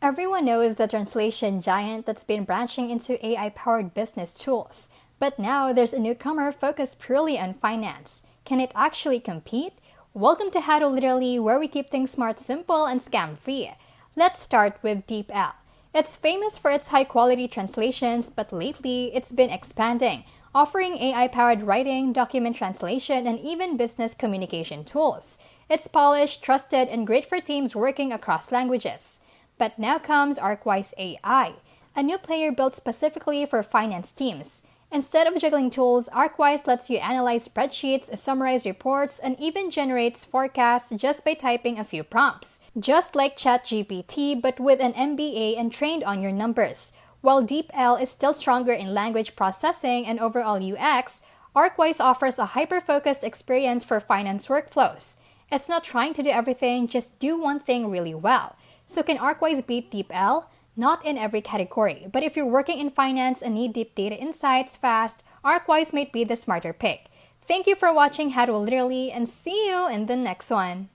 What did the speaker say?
Everyone knows the translation giant that's been branching into AI-powered business tools. But now there's a newcomer focused purely on finance. Can it actually compete? Welcome to How to Literally, where we keep things smart, simple, and scam-free. Let's start with DeepL. It's famous for its high-quality translations, but lately it's been expanding, offering AI-powered writing, document translation, and even business communication tools. It's polished, trusted, and great for teams working across languages. But now comes Arcwise AI, a new player built specifically for finance teams. Instead of juggling tools, Arcwise lets you analyze spreadsheets, summarize reports, and even generates forecasts just by typing a few prompts. Just like ChatGPT, but with an MBA and trained on your numbers. While DeepL is still stronger in language processing and overall UX, Arcwise offers a hyper-focused experience for finance workflows. It's not trying to do everything, just do one thing really well. So can Arcwise beat DeepL? Not in every category, but if you're working in finance and need deep data insights fast, Arcwise might be the smarter pick. Thank you for watching How to Literally, and see you in the next one.